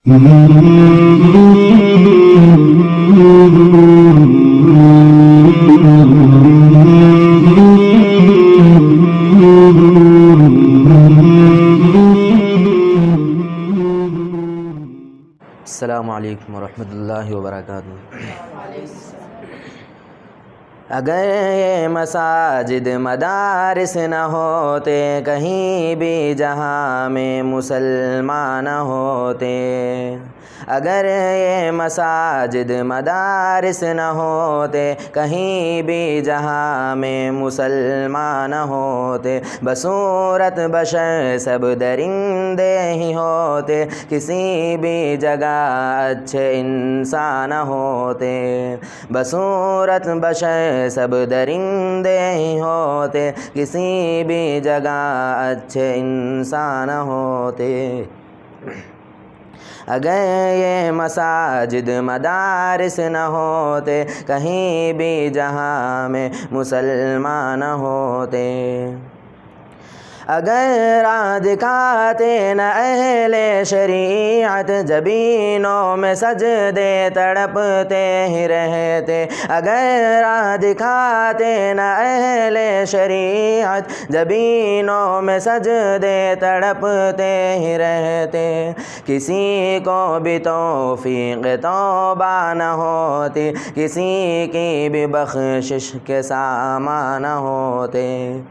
السلام علیکم ورحمۃ اللہ وبرکاتہ۔ اگر یہ مساجد مدارس نہ ہوتے، کہیں بھی جہاں میں مسلمان نہ ہوتے۔ اگر یہ مساجد مدارس نہ ہوتے، کہیں بھی جہاں میں مسلمان نہ ہوتے۔ بصورت بشر سب درندے ہی ہوتے، کسی بھی جگہ اچھے انسان نہ ہوتے۔ بصورت بشر سب درندے ہی ہوتے، کسی بھی جگہ اچھے انسان نہ ہوتے۔ اگر یہ مساجد مدارس نہ ہوتے، کہیں بھی جہاں میں مسلمان نہ ہوتے۔ اگر راہ دکھاتے نہ اہل شریعت، جبینوں میں سجدے تڑپتے ہی رہتے۔ اگر راہ دکھاتے نہ اہل شریعت، جبینوں میں سجدے تڑپتے ہی رہتے۔ کسی کو بھی توفیق توبہ نہ ہوتی، کسی کی بھی بخشش کے سامان نہ ہوتے۔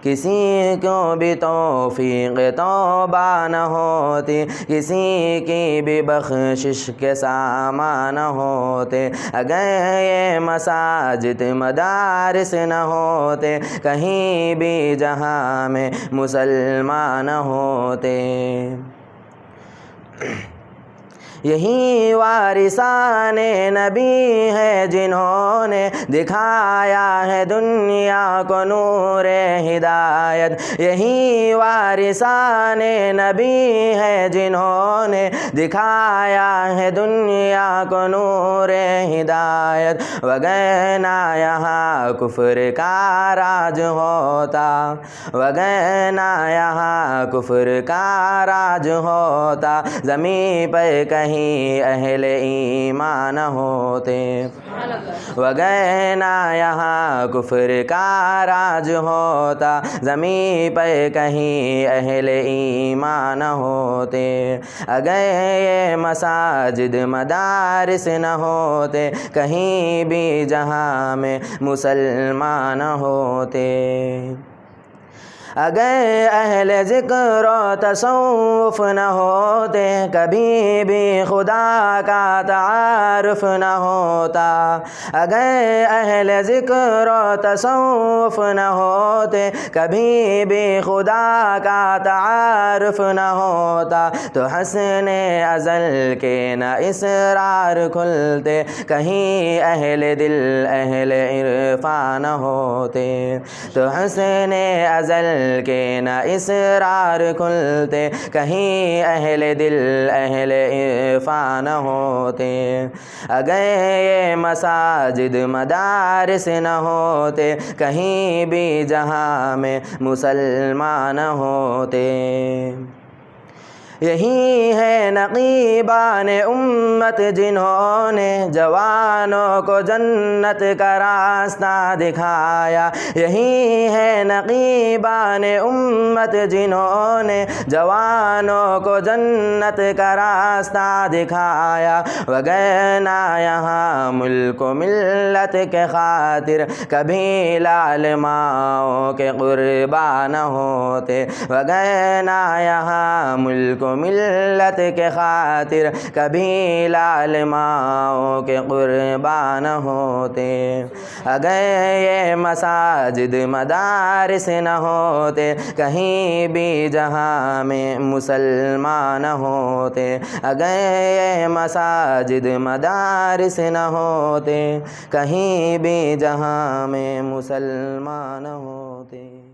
کسی کو بھی توفیق توبہ نہ ہوتی، کسی کی بھی بخشش کے سامان نہ ہوتے۔ اگر یہ مساجد مدارس نہ ہوتے، کہیں بھی جہاں میں مسلمان نہ ہوتے۔ یہی وارثان نبی ہے جنہوں نے دکھایا ہے دنیا کو نور ہدایت۔ یہی وارثان نبی ہے جنہوں نے دکھایا ہے دنیا کو نور ہدایت۔ وگرنہ یہاں کفر کا راج ہوتا، وگرنہ یہاں کفر کا راج ہوتا، زمین پر کہیں اہل ایمان ہوتے۔ وگرنہ یہاں کفر کا راج ہوتا، زمین پر کہیں اہل ایمان ہوتے۔ اگر یہ مساجد مدارس نہ ہوتے، کہیں بھی جہاں میں مسلمان ہوتے۔ اگر اہل ذکر و تصوف نہ ہوتے، کبھی بھی خدا کا تعارف نہ ہوتا۔ اگر اہل ذکر و تصوف نہ ہوتے، کبھی بھی خدا کا تعارف نہ ہوتا، تو حسن ازل کے نہ اسرار کھلتے، کہیں اہل دل اہل عرفان نہ ہوتے۔ تو حسن ازل کے نہ اسرار کھلتے، کہیں اہل دل اہل عرفان نہ ہوتے۔ اگر یہ مساجد مدارس نہ ہوتے، کہیں بھی جہاں میں مسلمان نہ ہوتے۔ یہی ہے نقیبان امت جنہوں نے جوانوں کو جنت کا راستہ دکھایا۔ یہی ہے نقیبان امت جنہوں نے جوانوں کو جنت کا راستہ دکھایا۔ وگرنہ یہاں ملک و ملت کے خاطر کبھی لال ماؤں کے قربان ہوتے۔ وگرنہ یہاں ملک و ملت کے خاطر کبھی لال ماؤں کے قربان ہوتے۔ اگر یہ مساجد مدارس نہ ہوتے، کہیں بھی جہاں میں مسلمان ہوتے۔ اگر یہ مساجد مدارس نہ ہوتے، کہیں بھی جہاں میں مسلمان ہوتے۔